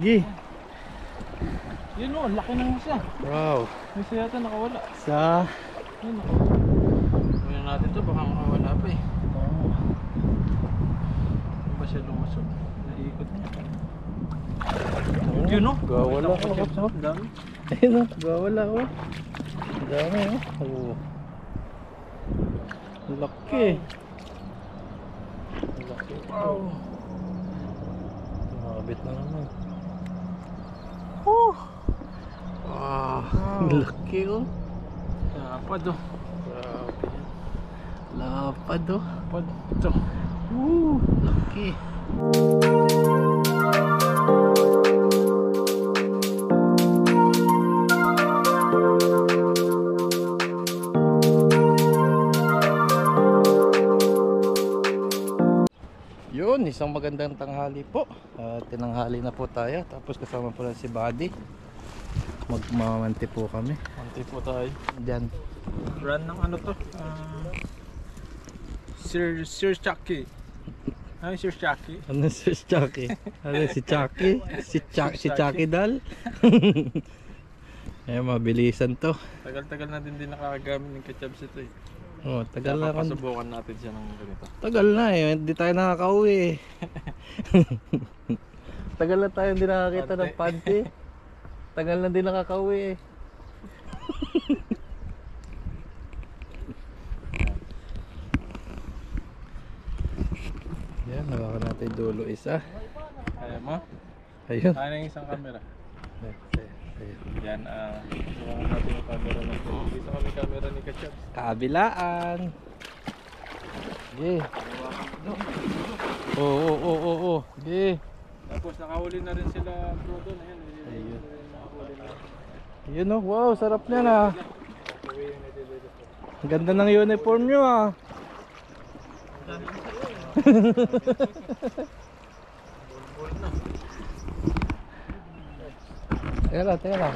Gi. Yun o, laki ng isa. Wow. May isa yata nakawala. Sa Yun, nakawala. Gawin natin to, baka makawala pa eh. Ano ba siya lumusog? Naikot niya. Yun o. Gawala ko. Ang dami. Ayun o, gawala ko. Ang dami o. Oh. Laki. Laki. Wow. Nakabit na naman. Oh. Wow. Laki o. Lapad o. Grabe yan. Lapad o. Lapad. Ito. Laki. Yun, isang magandang tanghali po. Tinanghali na po tayo. Tapos kasama po lang si Buddy. Magmamanti po kami. Manti po tayo. Diyan. Brand ng ano to? Sir Chucky. Ano Sir Chucky? Ano si Chucky? Ano si Chucky? Si Chucky Dal? Eh, mabilisan to. Tagal-tagal na din nakagamit ng ketchup ito eh. Oh, tagal na. Papasubukan natin siya ng ganito. Tagal na eh, hindi tayo nakakauwi eh. Tagal na tayo hindi nakakita ng panty. Tagal na din nakakauwi eh. Yan, nawakan natin dulo isa. Kaya mo? Ayun. Kaya ng isang camera. Ayun. Yan, subukan natin yung camera natin. Dito kami camera ni Ketchup. Kabilaan. Sige. Oo. Sige. Tapos nakahuli na rin sila bro doon. Ayun. Nakahuli na. Yun oh, wow, sarap niyan ah. Ang ganda ng uniform nyo ah. Teka lang.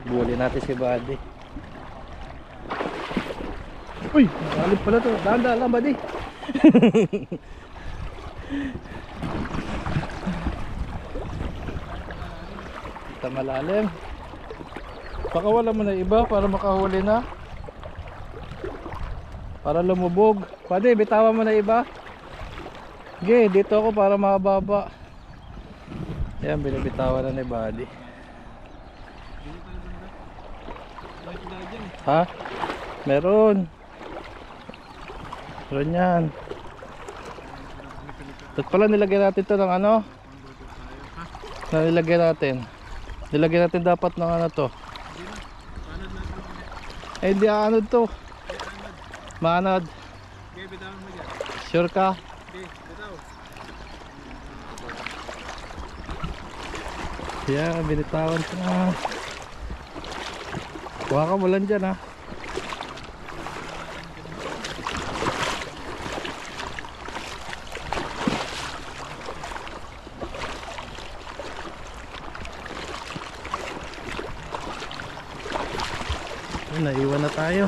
Buli natin si Buddy. Uy, malalim pala to. Dahan-dahan lang, Buddy. Ito malalim. Pakawala mo na iba para makahuli na. Para lumubog. Buddy, bitawan mo na iba. Okay, dito ako para makababa. Ayan, binibitawan na ni Buddy. Ha? Meron. Meron yan. At pala nilagyan natin to ng ano? Nilagyan natin dapat ng ano to. Eh hindi aanod to. Maanod. Okay, bitawan mo dyan. Sure ka? Okay, bitaw. Yeah, binitawan ko na. Kuha ka mo lang dyan ha. Naiwan na tayo.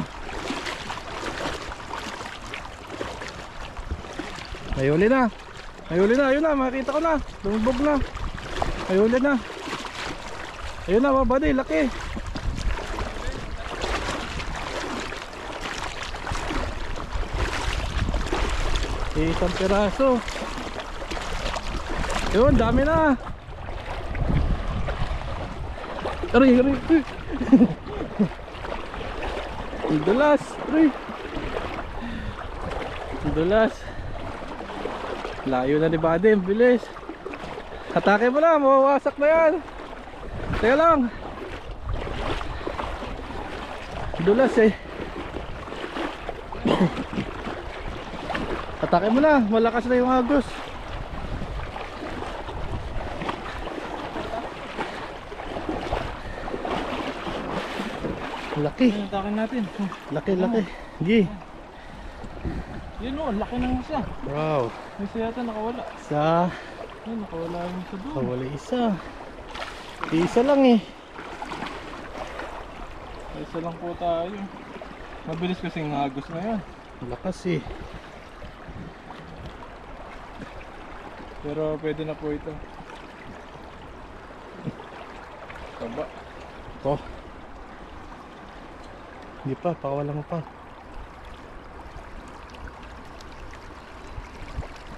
Mayuli na. Ayun na, makita ko na. Lumubog na. Mayuli na. Ayun na, Buddy, laki. Isang piraso. Yun, dami na. Aray. Dulas. Dulas. Layo na ni Buddy, bilis. Atake mo na, mawawasak na yan. Teka lang. Dulas eh. Atake mo na, malakas na yung agos. Laki. Ano yung atake natin? Laki. Gi. Yun o, laki ng isa. Wow. May isa yata nakawala. Sa Yun, nakawala yung isa doon. wala isa. Isa lang eh. Isa lang po tayo. Mabilis kasing hagos na yan. Lakas eh. Pero pwede na po ito. Taba. Ito. Hindi pa, pakawalan mo pa.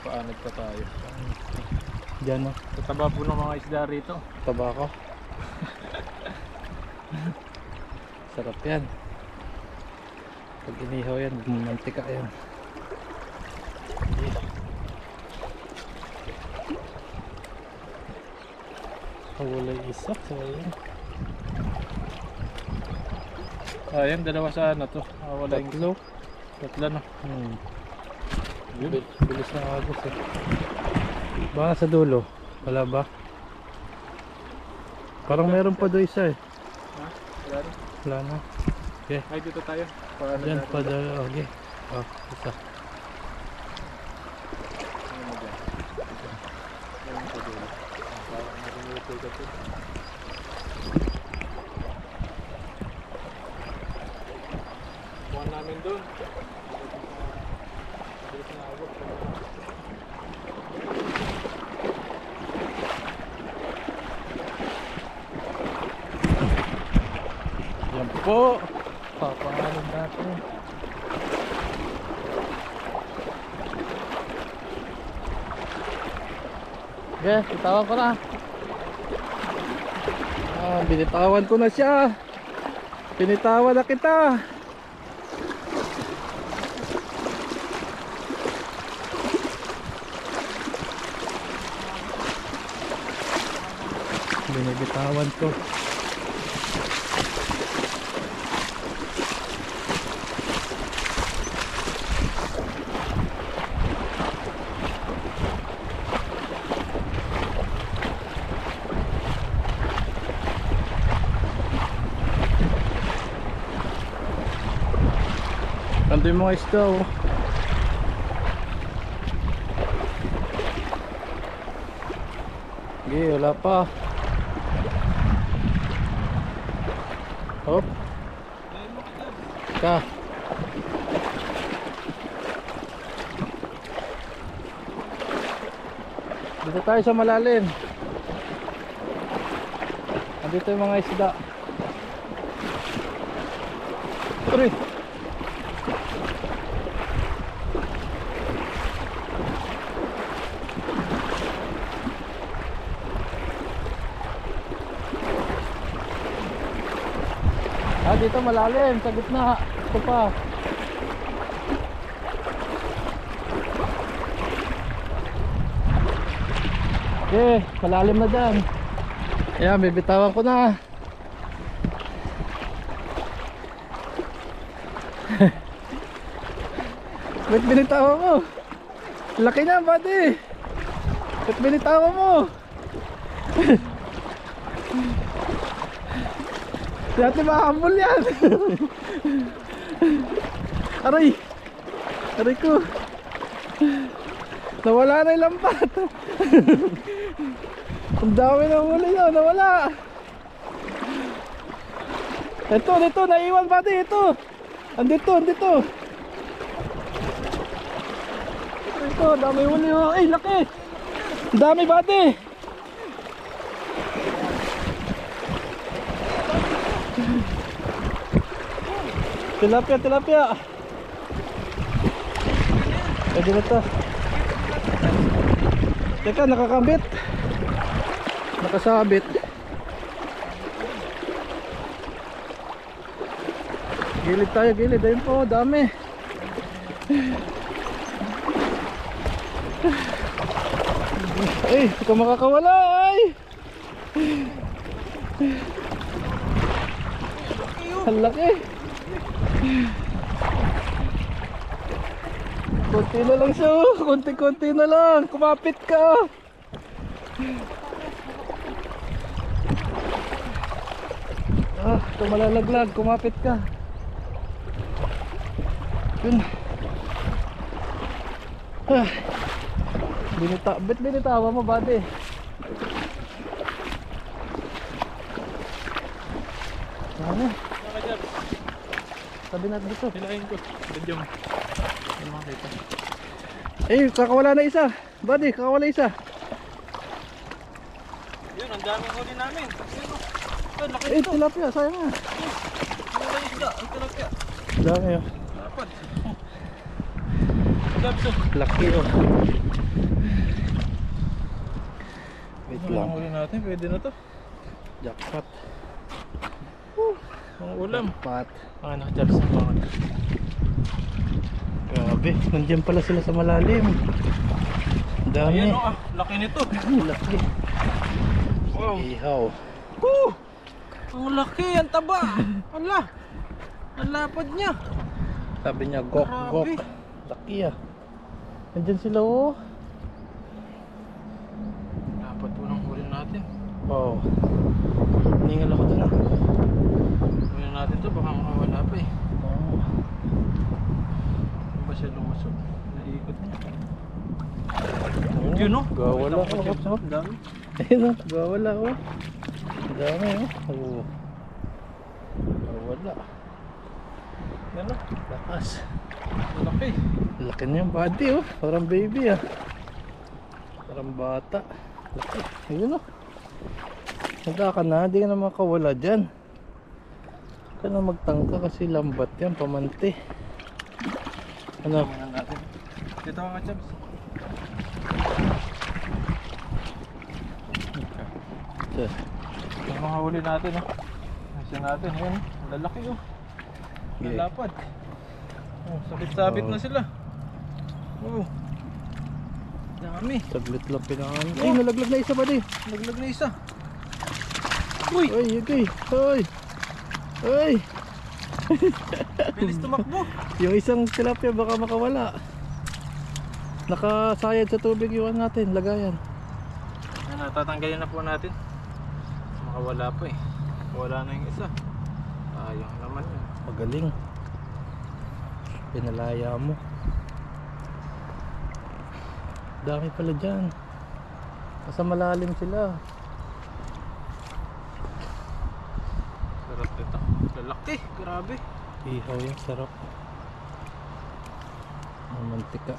Paanod pa tayo. Diyan o. Tataba po ng mga isda rito. Taba ko. Sarap yan. Pag inihaw yan, mantika yan. Wala isa. Sayang. Ayan, dalawa sa ano to. Wala yung Tatlo. tatlo na. Yun. Bilis na agos eh. Baka sa dulo. Wala ba? Parang meron pa doon isa eh. Ha? Wala rin. Wala na. Okay. Ay, dito tayo. Paano Diyan natin? pa doon. Okay. Oh, isa. Ano dyan? Ayun pa dulo. Parang nakumuto ka to. Kuha namin doon. Bilis na abot. Yan po. Papangalan natin. Okay, bitawan ko na. Binitawan ko na siya. Binitawan na kita. Binibitawan ko. Ando yung mga isda oh. Okay, wala pa. Hop. Ka. Dito tayo sa malalim. Andito yung mga isda. Tari. Dito malalim, sa gitna. Ito pa. Okay, malalim na dyan. Ayan, bibitawan ko na. Ba't binitawan mo? Laki na, buddy. Ba't binitawan mo? Dati makakambol yan. Aray. Aray ko. Nawala na yung lambat. Ang dami na huli yun. Nawala. Ito, dito. Naiwan pati. Ito. Andito, andito. Ito, dami huli yun. Ay, laki. Ang dami pati. Tilapia, tilapia. Pwede na to. Teka, nakakabit. Nakasabit. Gilid tayo, gilid. Ayun po, dami. Ay, hindi ka makakawala. Ay. Ang laki. Konti na lang siya, konti-konti na lang. Kumapit ka. Ito malalaglag, kumapit ka. Yun. Ba't binitawa mo, buddy? Ano? Sabi natin dito. Hilahin ko. Sadyang. Hindi makakita. Eh, kakawala na isa. Buddy, kakawala isa. Ayun, ang daming huli namin. Ayun, oh. Ay, laki Eh, nito. tilapia, sayang nga. Ano na isda? Ang tilapia. Dami oh. Dapat. Dapat to. Laki oh. Wait Ano lang. ang huli natin? Pwede na to. Jackpot. Ang ulam. Jackpot. Ah, naka-jobs na mga. Grabe, nandiyan pala sila sa malalim. Ang dami. Ayan o, laki nito. Laki. Wow. Ihaw. Woo! Ang laki, ang taba. Ala. Ang lapad niya. Sabi niya, gok, gok. Grabe. Laki ah. Nandiyan sila oh. Lapad po ng huli natin. Wow. Ningal ako dun ah. Huli natin to, baka makawala pa eh. Oh. Ano ba siya lumusog? Naikot niya. Yun o. Gawala Kita ko oh. siya. Ang dami. Ayun oh, gawala oh. Ang dami oh. Oh. Gawala. Yan o. Lakas. Ang laki. Laki niya yung body oh. Parang baby ah. Parang bata. Laki. Ayun oh. Nagka ka na, di ka na makawala dyan. Huwag ka na magtangka kasi lambat yan, pamanti. Ano? Tingnan natin. Dito ka Chabs. Ito. Yung mga huli natin o. Kasi natin, ayan o. Ang lalaki o. Okay. Lalapad. Oh, sabit-sabit Oh. na sila. Oh. Dami. Saglit lang pinangan. Ay, nalaglag na isa ba di? Naglag na isa. Uy! Ay, okay. Ay. Ay. Bilis tumakbo. Yung isang tilapia baka makawala. Nakasayad sa tubig yung natin, lagayan. Yan, tatanggalin na po natin. Makawala pa eh. Wala na yung isa. Sayang naman yun. Magaling. Pinalaya mo. Dami pala dyan. Nasa malalim sila. Sarap ito. Lalaki. Grabe. Ihaw yung sarap. Mantika.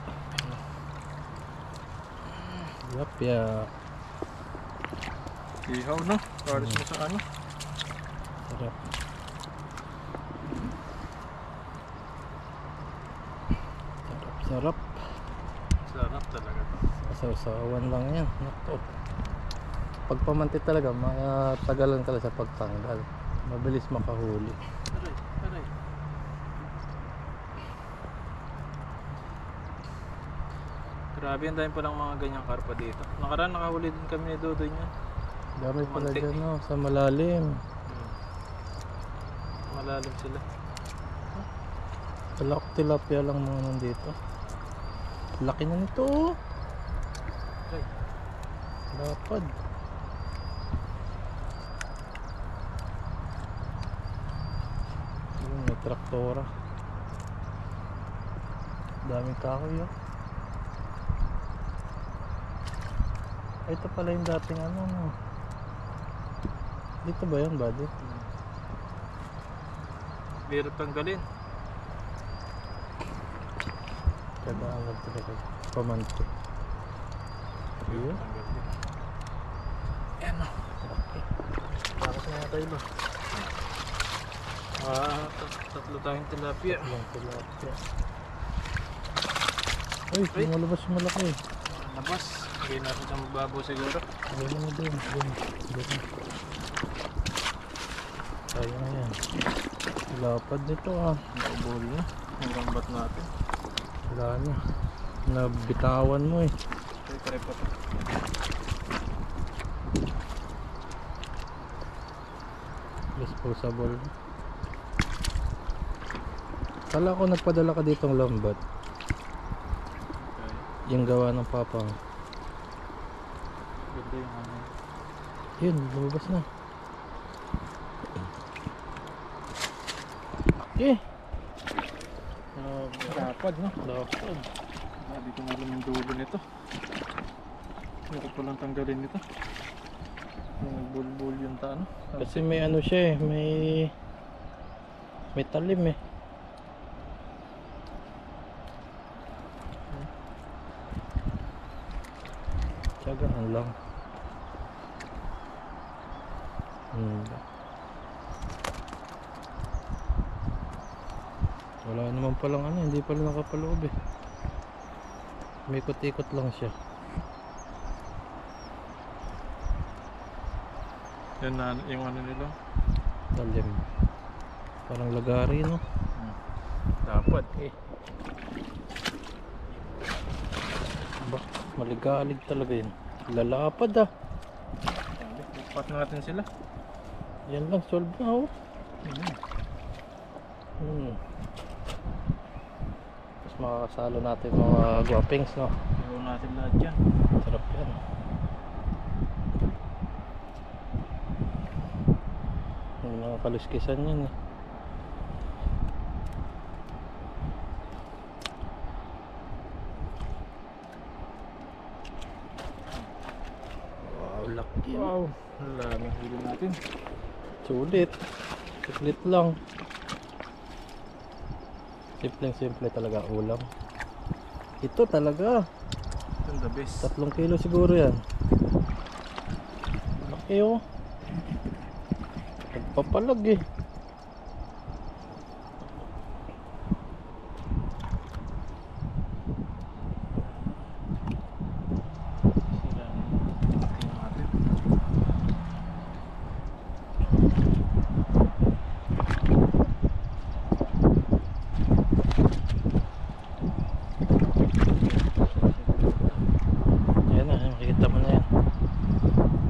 Tilapia. Ihaw no? Paris mo sa ano? Sarap. Sarap. Sarap talaga to. Masawsawan lang yan. Nako. Pag pamanti talaga, matagalan ka lang sa pagtanggal. Mabilis makahuli. Aray, aray. Grabe, ang dami palang mga ganyang karpa dito. Nakaraan nakahuli din kami ni Dodoy niya. Dami pala Mantik. dyan no, sa malalim. Malalim sila. Wala ko tilapia lang mga nandito. Laki na nito oh. Aray. Lapad. Ayun, may traktora. Daming kahoy oh. Ay, ito pala yung dating ano no. Dito ba yan buddy? Hirap tanggalin. Kailangan talaga pamanti. Ayun. Tanggalin. Ayan o. Bakit nga tayo ba? Tatlo tayong tilapia. Lang tilapia. Uy, Ay. lumalabas yung malaki. Labas. Hindi natin sa mababaw siguro. Ayun na din. Ayun. Sayang na yan. Lapad nito ah. Naubol na. Hanggang bat natin. Wala na. Nabitawan mo eh. Try pa to. Disposable. Kala ko nagpadala ka ditong lambat. Okay. Yung gawa ng papa. Ganda yung ano. Yun, lumabas na. Okay. Lapad no? Lapad. Hindi ko alam yung dulo nito. Hindi ko palang tanggalin nito. Yung bulbul yung ano. Kasi may ano siya eh, may talim eh. Tiyagaan lang. Wala naman palang ano, hindi pala nakapaloob eh. May ikot-ikot lang siya. Yan na yung ano nila. Talim. Parang lagari, no? Dapat eh. Ba, maligalig talaga yun. Lalapad ah. Ipat na natin sila. Yan lang, solve na oh. Tapos makakasalo natin mga guwapings, no? Iwan natin lahat yan. Sarap yan. Yung mga kaluskisan yan eh. Wow, laki. Wow. Ang lamang huli natin. Sulit. Sulit lang. Simpleng-simple talaga ulam. Ito talaga. Ito the best. 3 kilo siguro yan. Laki oh. Nagpapalag eh. Yan na, makikita mo na yan.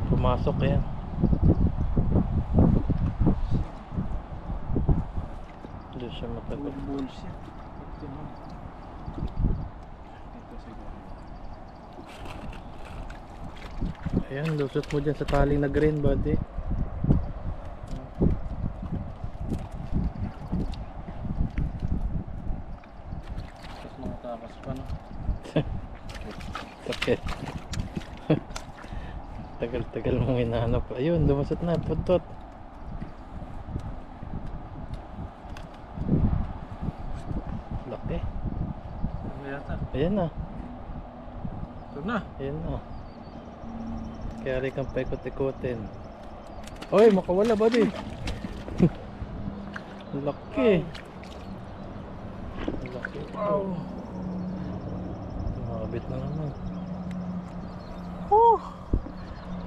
Pumasok yan. Hindi siya matagal. Bullshit. Ito na. Ito siguro. Ayan, lusot mo dyan sa taling na green, buddy. Tapos mga takas pa no. Sakit. Tagal-tagal mong hinahanap. Ayun, lumusot na, puntot. Laki. Ano yata? Ayan na. Ito na. Ayan na. Kaya rin kang paikot-ikotin. Oy, makawala buddy. Laki. Laki. Wow. Makabit na naman. Oh!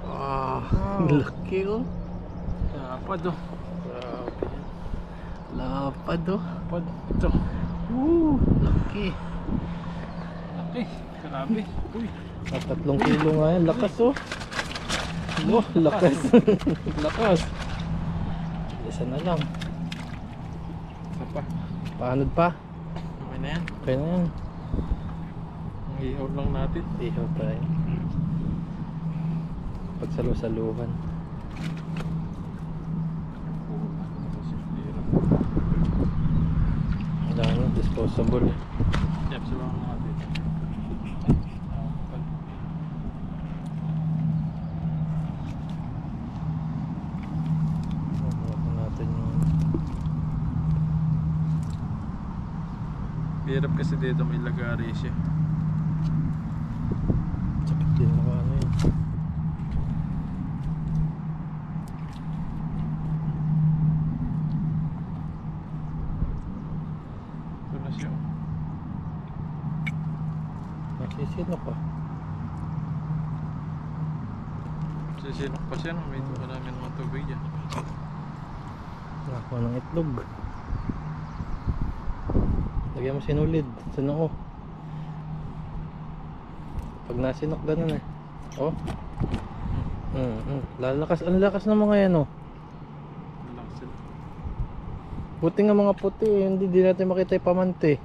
Wow. Laki oh. Lapad oh. Grabe. Lapad oh. Lapad. Ito. Laki. Laki. Grabe. Uy. At 3 kilo nga yan. Lakas oh. Oh, lakas. Lakas. Isa na lang. Isa pa. Paanod pa? Okay na yan. Okay na yan. Ang ihaw lang natin. Ihaw tayo. Pagsalo-saluhan. Ano, disposable. Yep, saluhan natin. Hawakan natin yung... Hirap kasi dito may lagari siya. Sakit din mga ano yun. Ito na siya. Nasisino pa. Sisinok pa siya no? May marami naman tubig dyan. Nakakuha ng itlog. Lagyan mo sinulid sa noo. Pag nasinok ganun eh. Oh. Lalakas, ang lakas ng mga yan oh. Malaki sila. Puti nga mga puti eh. Hindi din natin makita yung pamante.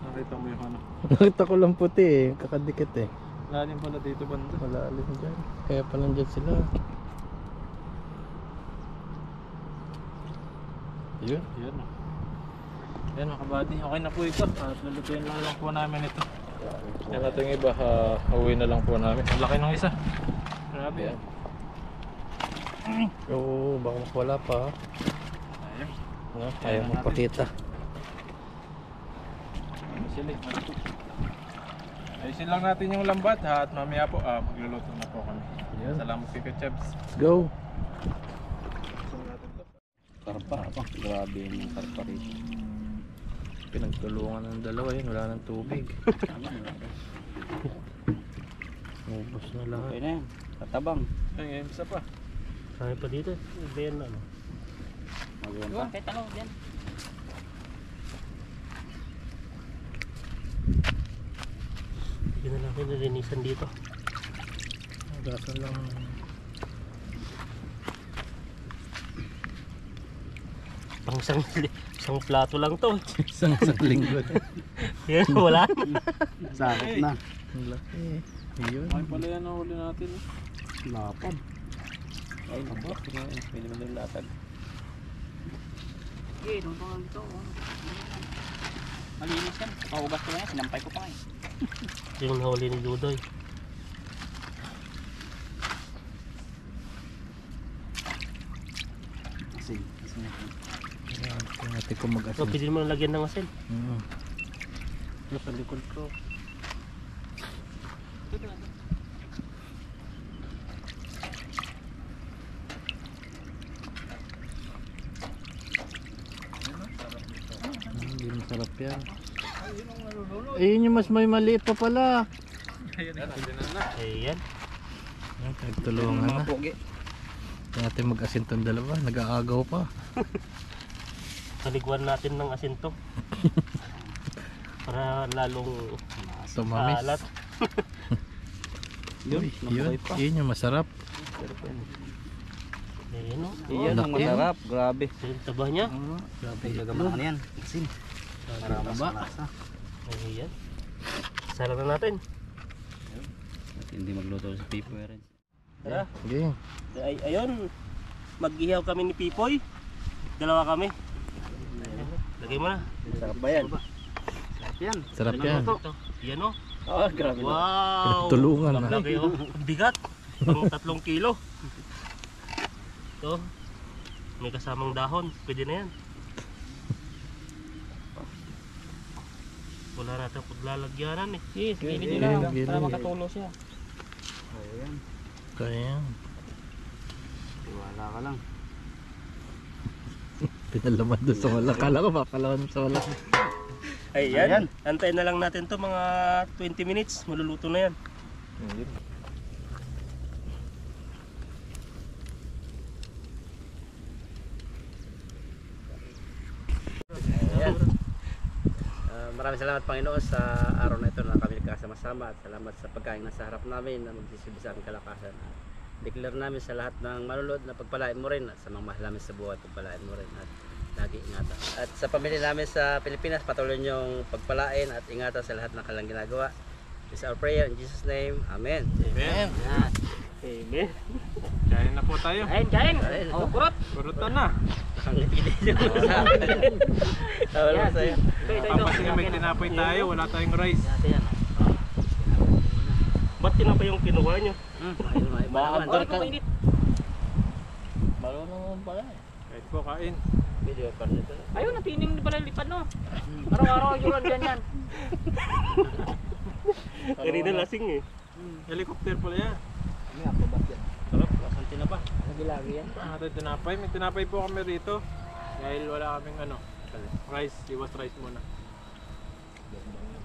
Nakita mo yung ano. Nakita ko lang puti eh. Kakadikit eh. Lalim pala dito banda. Malalim dyan. Kaya pa nandyan sila. Yun. Yan o. Yan mga kabady. Okay na po ito. At lulutuin lang po namin ito. Yan natin iba. Hauwi na lang po namin. Ang laki ng isa. Grabe yan. Oo, baka wala pa. Ayun. No? Ayaw mo pakita. Ano sila eh. Ayusin lang natin yung lambat ha. At mamaya po magluluto na po kami. Yan. Salamat kay Kachabs. Let's go. Karpa. Grabe yung karpa rito. Pinagtulungan ng dalawa yun, wala ng tubig. Ubos na Okay lahat. na yan. Tatabang. Ay, isa pa. Kami pa dito. Ibayan na ano. Magawin Yun, pa. kahit ano, yan. Hindi na natin nalinisan dito. Gasan lang. Pang isang plato lang to. Isang linggo. Yan, wala na. Sakit na. Ang laki. Yun. Ay, pala yan ang huli natin. Lapad. Ay, nako. Pwede mo din latag. Okay, doon pa nga dito. Malinis yan. Paugas ko lang yan, sinampay ko pa nga eh. Yung nahuli ni Dudoy. Asin. Tingnan natin kung So, mag-asin. pwede mo lagyan ng asin. Mm. Sa likod ko. Hindi masarap yan. Ayun yung mas may maliit pa pala. Ayan, nandiyan na. Ayan. Yan, nagtulungan na. Mga pogi. Tingnan natin mag-asin tong dalawa. Nag-aagaw pa. Paliguan natin ng asin to. Para lalong Tumamis. alat. Yun. Uy, Nabuhay yun. pa. Yun yung masarap. Ayan o. Iyan ang laki. masarap. Grabe. Yung taba niya. Grabe. Gagamaan yan. Asin. Para mas malasa. Ayan. Sarap na natin. At hindi magluto sa paper. Tara. Okay. Ayun. Mag-ihaw kami ni Pipoy. Dalawa kami. Lagay mo na. Sarap ba yan? Sarap yan. Sarap yan. Ito. Yan o. Oh, grabe na. Wow. Pinagtulungan na. Lagay o. Bigat. Pang 3 kilo. Ito. May kasamang dahon. Pwede na yan. Wala natin paglalagyanan eh. Yes, gilid Gilid, nyo lang gilid. para makatulo siya. Ayan. Kaya Tiwala ka lang. pinalaman doon sa wala. Kala ko papalaman sa wala. Ayan. Antayin na lang natin to mga 20 minutes. Maluluto na yan. Maraming salamat Panginoon sa araw na ito na kami nagkasama-sama at salamat sa pagkain na sa harap namin na magsisilbi sa aming kalakasan. Declare namin sa lahat ng manunod na pagpalain mo rin at sa mga mahal namin sa buhay pagpalain mo rin at lagi ingatan. At sa pamilya namin sa Pilipinas patuloy niyong pagpalain at ingatan sa lahat ng kanilang ginagawa. This is our prayer in Jesus name. Amen. Amen. Yan. Amen. Kain na po tayo. Kain, kain. Oh, kurot. Purutan na. Ang ngiti niyo sa akin. Wala Yan. sa'yo. Tapos yung may tinapay tayo, wala tayong rice. Yan. Ba't tinapa yung kinuha nyo? Ayun, may iba naman. Oh, ito mainit. Marunong naman pala eh. Kahit po kain. Video pa nito. Ayun, natining pala lipad no. Araw-araw yung dyan yan. Kanina lasing eh. Helicopter pala yan. Sarap, lasang tinapa. Lagi-lagi yan. Ito tinapay. May tinapay po kami rito. Dahil wala kaming ano. Rice. Iwas rice muna.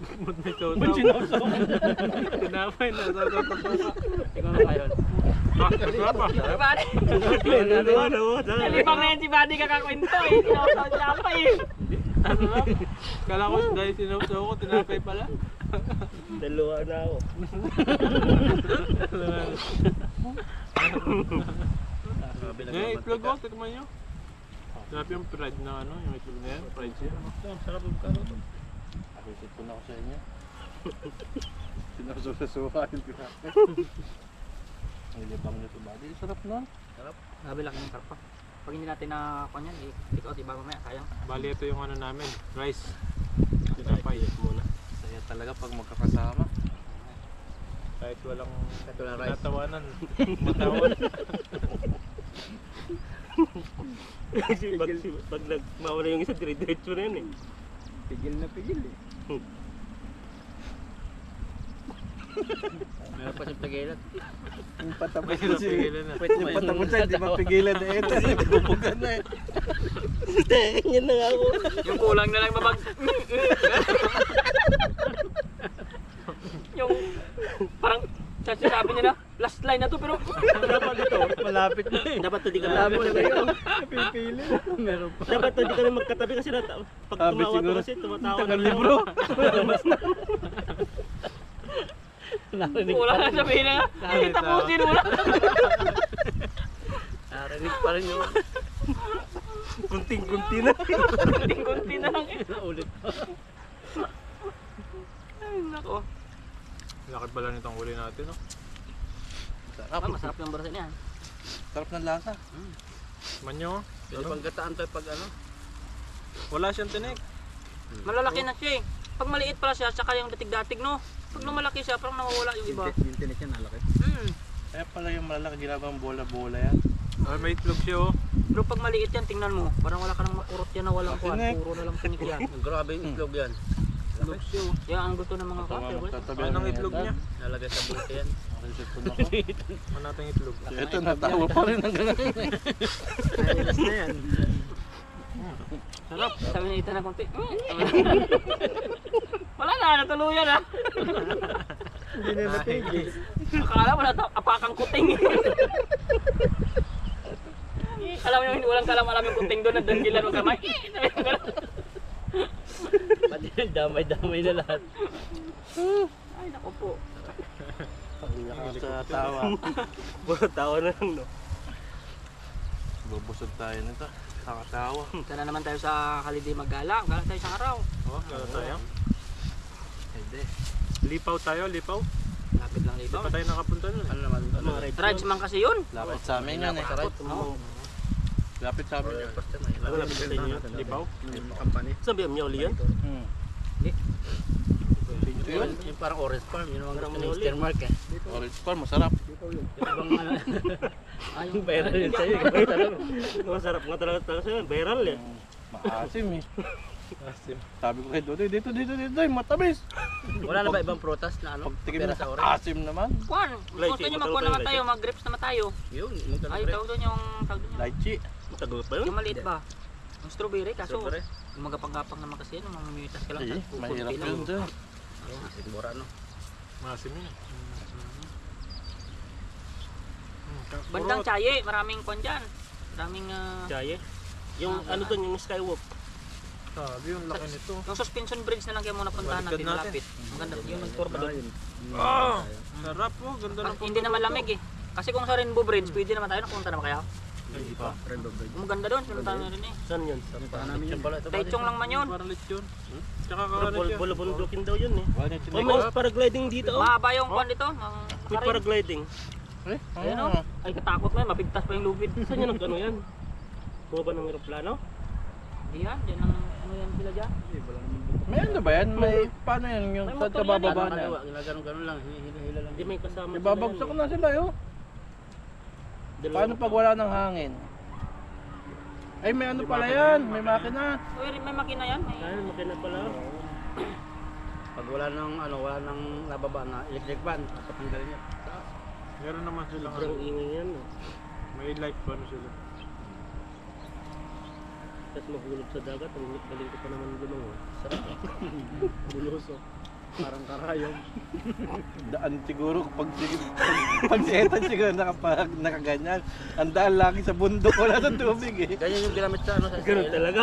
Ba't may sausaw? Tinapay na sausaw pa. Ikaw na kayo. Sarap pa. Badi. Nalipang na yan si Badi kakakwento eh. Sinausaw siya pa eh. Kala ko dahil sinausaw ko, tinapay pala. Dalawa na ako. Eh, itlog ko, tikman nyo. Sarap yung fried na ano, yung itlog na yan, fried siya. Sarap yung karo to. Abisit ko na ako sa inyo. Sinasuka yung tinapay. Ang libang nito ba? Di sarap nun. Grabe lang yung karpa. Pag hindi natin na kanyan, i-take out iba mamaya, sayang. Bali ito yung ano namin, rice. Tinapay. Muna. Saya talaga pag magkakasama. Kahit walang Walang rice. natawanan. Matawan. Kasi pag nagmawala yung isa, dire-diretso na yan eh. Pigil na pigil eh. Meron pa siyang pigilan. Yung patapos May na si... pigilan na. Pwede Yung patapos na, di mapigilan na ito. Bubugan na eh. Ganyan na nga ako. Yung kulang na lang mabag... yung parang sabi niya na, last line na to pero Dapat ito. Malapit na eh. Dapat to di kami Malabo na kayo. Pipili. Meron pa. Dapat to di kami magkatabi kasi pag Sabi tumawa to siguro, kasi tumatawa tagal na libro. Narinig kulang na sabihin na, tapusin mo na. Narinig pa rin yung Kunting-kunti na. Kunti-kunti na lang eh. naulit pa. Ay, nako. Laki pala nitong huli natin, no? Ah, masarap yung barasin yan. Sarap ng lasa. Manyo, Pwede pang gataan to pag ano. wala siyang tinik. Malalaki na siya eh. Pag maliit pala siya, saka yung datig-datig no. Pag lumalaki siya, parang nawawala yung iba. Yung tinik niya nalaki. Kaya pala yung malalaki ginagawang bola-bola yan. Ay, may itlog siya, oh. Pero pag maliit yan, tingnan mo. Parang wala ka nang makurot yan na walang kuhan. Tinik. Puro na lang tinik yan. Grabe yung itlog yan. Itlog siya, oh. Yan ang gusto ng mga kape. Magtatabi Ano ang itlog niya? Nalagay sa buti yan. Cellphone ako. Ano natin itlog? Ito, natawa pa rin ang ganun. Nailas na yan. Sarap. Sabi ni Ethan na konti. Wala na, natuluyan ha. Hindi na natigil. Akala mo na apakang kuting. Alam mo yung walang kalam-alam yung kuting doon, nandun gilan ng kamay. Pati damay-damay na lahat. Ay, naku po. Sa tawa. Puro tawa na lang no. Bubusog tayo nito. Nakatawa. Sana naman tayo sa holiday maggala. Gala tayo sa araw. Oh, gala tayo. Hindi. Lipaw tayo, lipaw. Lapit lang Hindi libaw. pa tayo nakapunta nun. Ano naman? Ano? Rides man kasi yun. Lapit sa amin yan eh. Oo. Lapit sa amin yan. Ano lang sa inyo yun? Lipaw? Company. Sabi mo uli yan? Ito yun. Yung parang orange farm. Yun ang Parang gusto ni muli. Easter Mark eh. Orange farm, masarap. Ibang ano. Yung viral yun sa'yo. Masarap nga talaga sa'yo. Viral eh. Maasim eh. Asim. Sabi ko kay Dodoy, dito, matamis. Wala na ba ibang prutas na ano? Pagtigim Pera na sa sa orange? asim naman. Kuan, Lychee, gusto nyo magkaroon magkuhan tayo naman ng tayo, mag-grapes naman tayo. Yung Ay, tawag doon yung, tawag doon yung, Lychee. Matagal pa yun? yung maliit ba? Yung strawberry, kaso Strawberry? yung magapang-gapang naman kasi yan, yung mga mimitas ka lang. Ay, kunti mahirap lang. yun dun. Sigura no. Masim yun. Bandang Chaye, maraming kuan dyan. Maraming, Chaye? Yung ano doon, yung skywalk. Sabi yung laki nito. yung suspension bridge na lang kaya muna puntahan Balikan natin, natin. malapit. Maganda, yung nag-tour ba doon? Ah! Sarap, oh. Ganda Parang ng hindi naman lamig eh. Kasi kung sa Rainbow Bridge, pwede naman tayo, napunta naman kaya. Hindi pa. Kung maganda doon, pinuntahan na rin eh. Saan yun? Yung pala ito. Taichung lang man yun. Parang lechon. Tsaka Pero kaano siya. bulubundukin daw yun eh. Wala niya Oh, may paragliding dito oh. Mahaba yung kuan dito. May paragliding. Eh, Ayan o. Ay, katakot mo yun, mapigtas pa yung lubid. Saan yun ang ano yan? Buka ba ng aeroplano? Hindi yan, dyan ang ano yan sila dyan. May ano ba yan? May, paano yan? Yung May saan motor ka yan, bababa Ano, na? ginaganon-ganon lang. Hila-hila lang. Hindi may kasama. Ibabagsak na sila yun. Paano pag wala ng hangin? Ay, may ano pala yan? May makina. Uy, may makina yan. May... Ay, makina pala. Pag wala nang ano, wala nang nababa na electric fan, patanggalin niya. Meron naman silang Sobrang ano. ingay yan. No? May life pa ano sila. Tapos mahulog sa dagat, ang galing ko pa naman gulong. Sarap. Buloso. Parang karayom. Daan siguro pag pag siguro nakaganyan. Ang daan lagi sa bundok, wala sa tubig eh. Ganyan yung ginamit sa ano sa Ganun talaga.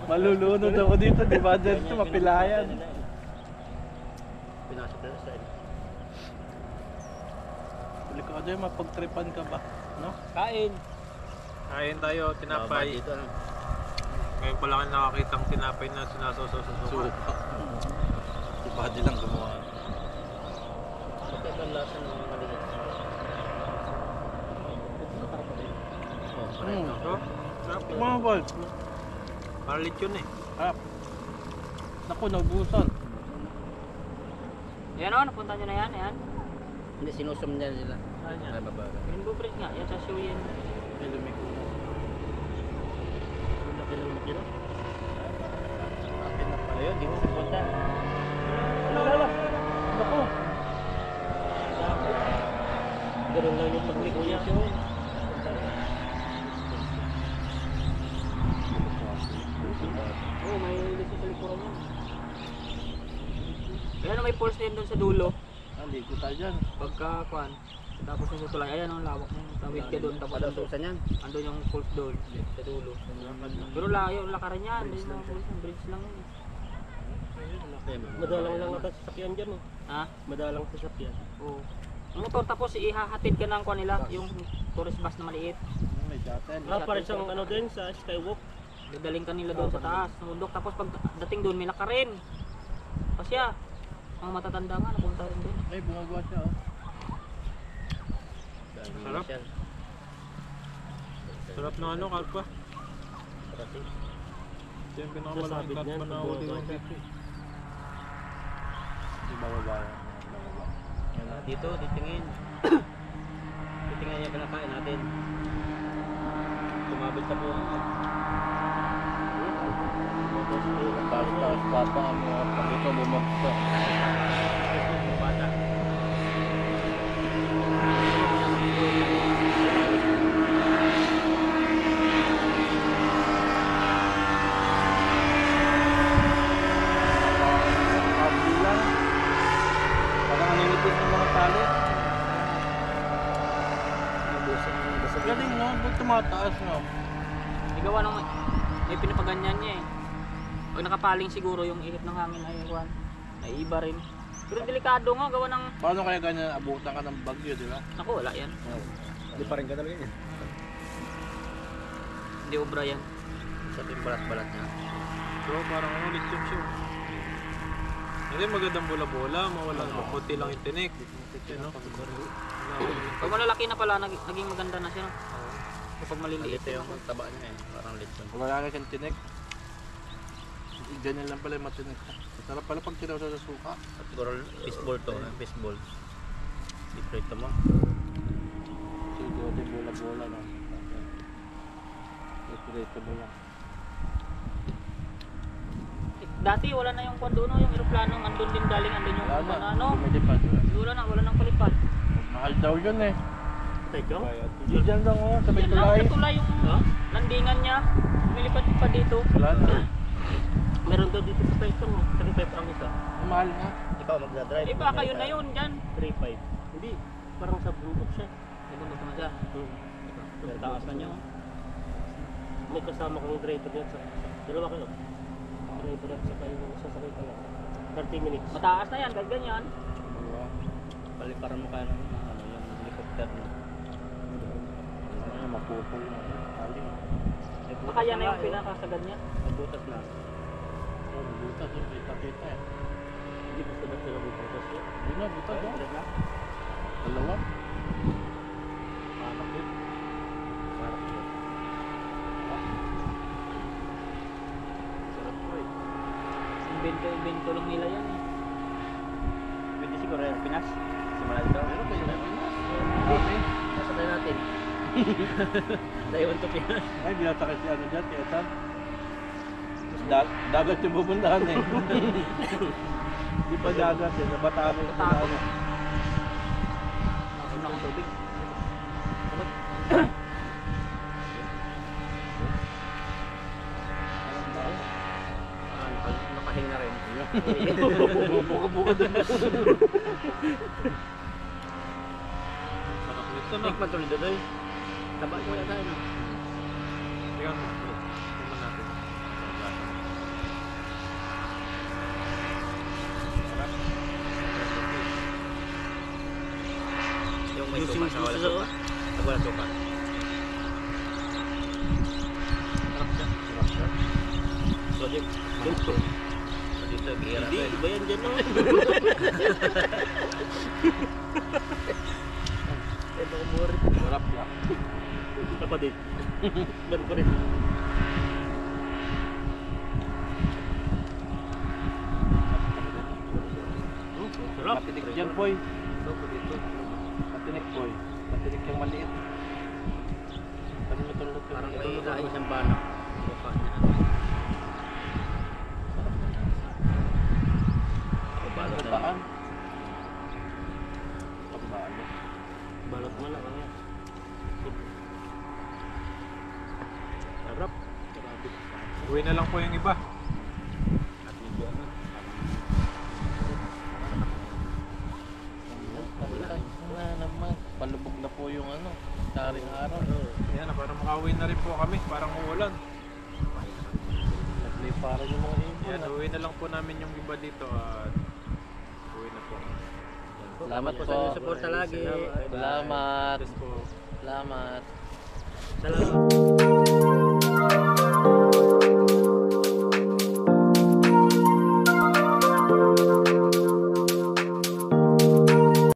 Malulunod ako dito, di ba? Dyan ito, mapilayan. Pinasok na sa ano. Huli ko dyan, mapagtripan ka ba? No? Kain. Kain tayo, tinapay. Dito ano. Ngayon pala kayo nakakitang tinapay na sinasaw-saw sa suka. Suka. Si Buddy lang gumawa. Bakit ang lasa ng mga maliit? Oh, parang ito. Oh, sarap. Mga ball. Parang lechon eh. Harap. Naku, naubusan. Ayan o, napunta nyo na yan. Ayan. Hindi, sinusum niya nila. Ayan yan. Ay, babaga. Rainbow Bridge nga, yan sa Shuyin. May lumiko. Ang laki ng makina. Akin na pala yun, di mo sipunta. Ano? Naku, Ganun lang yung pagliko niya. Oo, may lisi sa likuran yan. Kaya na may force na yan doon sa dulo. Ligo tayo dyan. Pagka kuan, tapos yung tulay, ayan ang lawak ng tawid ka doon. Tapos Susan yan. andun yung pulse doon sa dulo. Pero layo, lakaran yan. Hindi na bridge lang yun. Madalang lang ata sasakyan dyan eh. Ha? Madalang sasakyan. Oo. Ang motor tapos ihahatid ka ng kuan nila, yung tourist bus na maliit. May shuttle. Parang siyang ano din sa Skywalk. Dadaling ka nila doon sa taas, bundok. Tapos pag dating doon, may lakarin. Pasya. Mga matatanda nga, napunta rin doon. Ay, bumagawa siya oh. Sarap. Sarap na ano, kalpa. Ito yung pinakamalaki kalpa na huli ng pipi. Hindi bababa yan. Dito, titingin. Titingin yung pinakain natin. Tumabit sa buong. Taas-taas pa pa ang mga pakito bumagsak. Bata. Abdi lang. Parang naninipis ng mga tali. Galing no? Ba't tumataas no? Igawa nung may pinapaganyan niya eh. Pag nakapaling siguro yung ihip ng hangin ay kuan, naiiba rin. Pero delikado nga, gawa ng... Paano kaya ganyan abutan ka ng bagyo, di ba? Naku, wala yan. Hindi pa rin ka talaga yan. Hindi obra yan. Sa yung balat-balat niya. So parang ano, lithium siya. Hindi magandang bola-bola, mawala na puti lang yung tinik. Ano? Pag malalaki na pala, naging maganda na siya. Kapag maliliit. Malito yung taba niya eh. Parang lithium. Wala ka siyang tinik. Ganyan lang pala yung matinik. Sarap pala pag tinawsa sa suka. At siguro fishball to. Fishball. Iprito mo. Siguro din bola-bola no. Ito mo lang. Dati wala na yung kwan doon, no? Yung aeroplano, andun din galing, andun yung Wala na. ano. Lumilipad. Wala nang palipad. Mahal daw yun eh. Teka. Hindi dyan lang oh, sa may Yan lang, tulay. sa tulay yung landingan niya. Lumilipad pa dito. Wala na. Meron daw dito sa Paisong, 3.5 ang isa. Mahal nga. Ikaw magdadrive. Eh baka yun na yun dyan. 3.5. Hindi, parang sa bundok siya. May bundok naman siya. Sa taas na niya. May kasama kong driver niya. Dalawa kayo. Driver at saka yung sasakay ka lang. 30 minutes. Mataas na yan, kahit ganyan. Paliparan mo kaya ng ano, yung helicopter mo. Ano, mapupul na. Aling. Baka yan na yung pinakasagad niya. Mabutas na. Oh, butas yung kita-kita eh. Hindi basta ba sila may pagkas niya? Hindi na, butas oh. Dalawa. Panak yun. Panak yun. Sarap po eh. Invento lang nila yan eh. Pwede siguro yung Pinas. Simula dito. Pero kayo na Dami. Nasakay natin. Daiwan to Pinas. Ay, binasakay si ano dyan, Tietan. Dagat yung pupuntahan eh. Hindi pa dagat eh, nabataan yung pupuntahan eh. Nakasuna akong tubig. Nakahinga na rin. Buka-buka doon. Sarap nito na. Tikman tuloy doon. Taba mo na tayo. Tingnan mo. Tingnan natin. Yung may suka sa wala suka. Sa wala suka. Sarap siya. So dito. Dito gira Hindi, to. iba yan dyan no? Eh baka mori. Sarap lang. Apa din? Meron pa rin. Sarap. Matinik dyan, boy. Matinik, boy. Matinik yung maliit. Parang may lain siyang banak. Suka niya. Ako balot na. Paan? Pambalo. Balot mo lang. Uwi na lang po yung iba. At medyo ano. Wala naman. Palubog na po yung ano. Taring araw. Yan, para makauwi na rin po kami. Parang uulan. Naglay para yung mga ibon. Yan, uwi na lang po namin yung iba dito at uwi na po. Salamat Sa po. inyong suporta lagi. Salamat. Yes po. Salamat. Salamat.